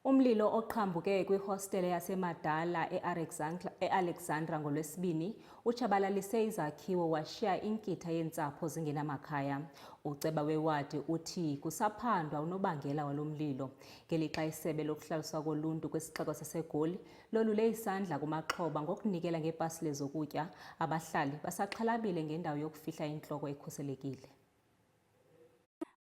Umlilo oqhambuke kwihostele yaseMadala e-Alexandra ngoLwesibini utshabalalise izakhiwo washiya inkitha yentsapho zingenamakhaya. Uceba wewadi uthi kusaphandwa unobangela walo mlilo. Ngelixa isebe lokuhlaliswa koluntu kwisixeko saseGoli lolule isandla kumaxhoba ngokunikela ngeepasile zokutya, abahlali basaxhalabile ngendawo yokufihla intloko ekhuselekile.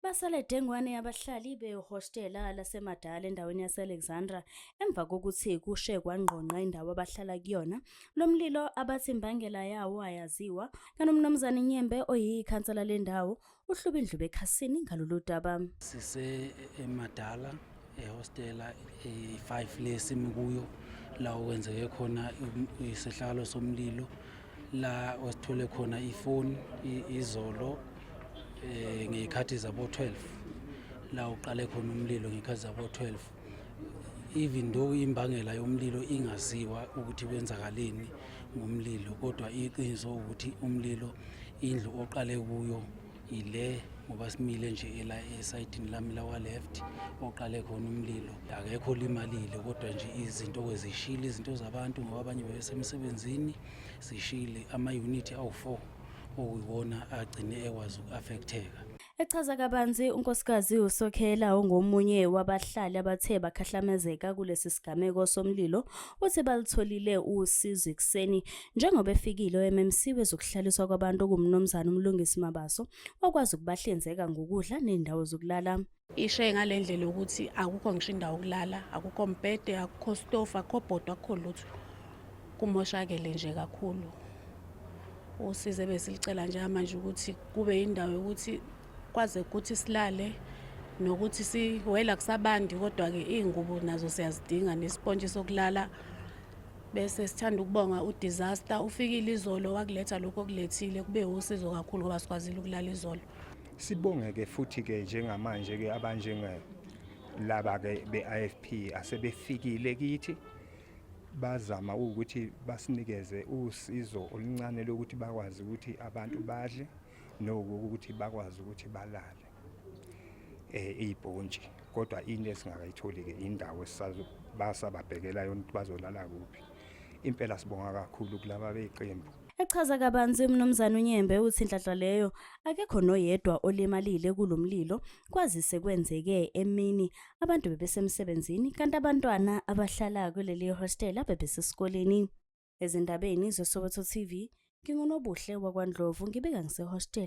Basale dengwane abahlali behostela laseMadala endaweni yase-Alexandra emva kokuthi kushe kwangqongqa indawo abahlala kuyona. Lo mlilo abathi imbangela yawo ayaziwa, kanomnumzane Nyembe oyikhansela lendawo uhluba indlu ekhasini ngalolu daba. Sise eMadala ehostela 5 lesimi kuyo la okwenzeke khona isihlalo somlilo, la osithole khona ifoni izolo ngekhathi zabo 12 la uqale khona umlilo ngekhathi zabo 12. Even though imbangela yomlilo ingaziwa ukuthi kwenzakaleni ngomlilo, kodwa iqiniso ukuthi umlilo indlu oqale kuyo ile ngoba simile nje la esayidini lami lawa left oqale khona umlilo. Akekho limalile, kodwa nje izinto kwezishile izinto zabantu ngoba abanye besemsebenzini, zishile ama-unit awu4 okuyiwona agcine ekwazi uku-affecteka. Echaza kabanzi unkosikazi uSokhela ongomunye wabahlali abathe bakhahlamezeka kulesi sigameko somlilo, uthi balitholile usizo ekseni njengoba efikile o-MMC wezokuhlaliswa kwabantu okumnumzana uMlungisi Mabaso okwazi ukubahlinzeka ngokudla nendawo zokulala. Ishe ngalendlela ukuthi akukho ngisho indawo yokulala, akukho mbhede, akukho stofu, akukho bhodo, akukho lutho. Kumoshakele nje kakhulu. Usize besilicela nje manje ukuthi kube indawo yokuthi kwaze ukuthi silale nokuthi siwela kusabandi, kodwa ke ingubo nazo siyazidinga nesponji sokulala. Bese sithanda ukubonga uDisaster ufikile izolo wakuletha lokho okulethile, kube usizo kakhulu ngoba sikwazile ukulala izolo. Sibonge ke futhi ke njengamanje ke abanjenge laba ke beIFP asebefikile kithi, bazama ukuthi basinikeze usizo oluncane lokuthi bakwazi ukuthi abantu badle nokuthi bakwazi ukuthi balale izibhontshi. Kodwa into esingakayitholi ke indawo basababhekela yona ukuthi bazolala kuphi. Impela sibonga kakhulu kulaba beqembu. Echaza kabanzi umnumzane uNyembe uthi inhlanhla leyo akekho noyedwa olimalile kulomlilo, kwazise kwenzeke emini abantu bebesemsebenzini kanti abantwana abahlala kuleli hostela bebesesikoleni. Ezindabeni zeSoweto TV, nginguNobuhle wakwaNdlovu ngibeka ngise hostel.